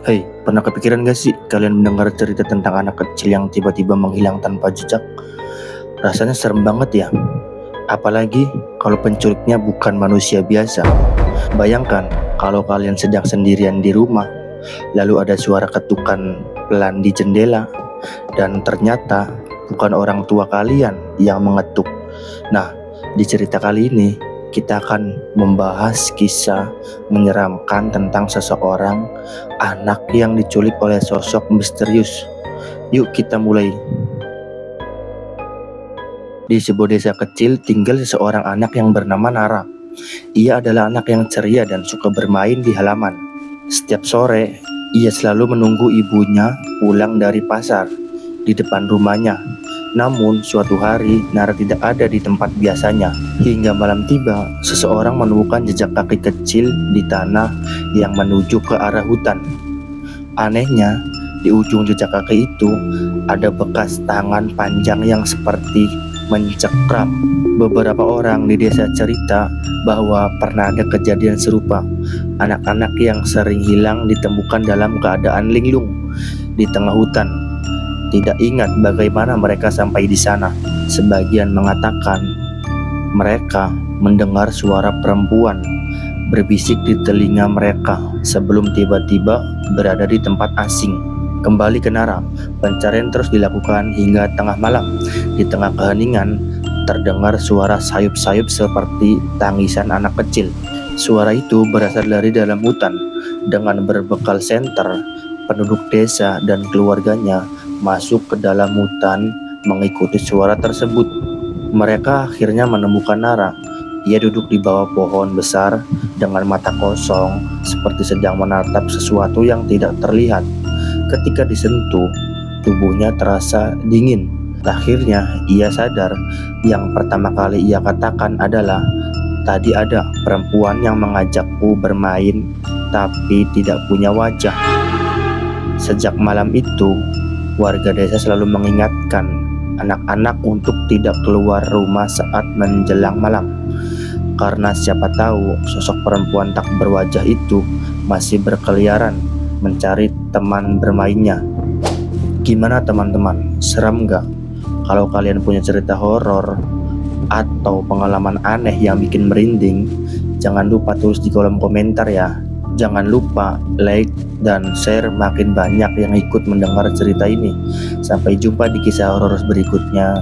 Hei, pernah kepikiran gak sih kalian mendengar cerita tentang anak kecil yang tiba-tiba menghilang tanpa jejak? Rasanya serem banget ya. Apalagi kalau penculiknya bukan manusia biasa. Bayangkan kalau kalian sedang sendirian di rumah, lalu ada suara ketukan pelan di jendela, dan ternyata bukan orang tua kalian yang mengetuk. Nah, di cerita kali ini kita akan membahas kisah menyeramkan tentang seseorang anak yang diculik oleh sosok misterius. Yuk kita mulai. Di sebuah desa kecil tinggal seseorang anak yang bernama Nara. Ia adalah anak yang ceria dan suka bermain di halaman. Setiap sore, ia selalu menunggu ibunya pulang dari pasar di depan rumahnya. Namun suatu hari Nara tidak ada di tempat biasanya. Hingga malam tiba, seseorang menemukan jejak kaki kecil di tanah yang menuju ke arah hutan. Anehnya, di ujung jejak kaki itu ada bekas tangan panjang yang seperti mencekram. Beberapa orang di desa cerita bahwa pernah ada kejadian serupa. Anak-anak yang sering hilang ditemukan dalam keadaan linglung di tengah hutan. Tidak ingat bagaimana mereka sampai di sana. Sebagian mengatakan mereka mendengar suara perempuan berbisik di telinga mereka sebelum tiba-tiba berada di tempat asing. Kembali ke Nara, pencarian terus dilakukan hingga tengah malam. Di tengah keheningan, terdengar suara sayup-sayup seperti tangisan anak kecil. Suara itu berasal dari dalam hutan. Dengan berbekal senter, penduduk desa dan keluarganya masuk ke dalam hutan mengikuti suara tersebut. Mereka akhirnya menemukan Nara. Ia duduk di bawah pohon besar dengan mata kosong, seperti sedang menatap sesuatu yang tidak terlihat. Ketika disentuh, tubuhnya terasa dingin. Akhirnya ia sadar. Yang pertama kali ia katakan adalah, "Tadi ada perempuan yang mengajakku bermain, tapi tidak punya wajah." Sejak malam itu, warga desa selalu mengingatkan anak-anak untuk tidak keluar rumah saat menjelang malam. Karena siapa tahu sosok perempuan tak berwajah itu masih berkeliaran mencari teman bermainnya. Gimana teman-teman? Seram gak? Kalau kalian punya cerita horor atau pengalaman aneh yang bikin merinding, jangan lupa tulis di kolom komentar ya. Jangan lupa like dan share, makin banyak yang ikut mendengar cerita ini. Sampai jumpa di kisah horor berikutnya.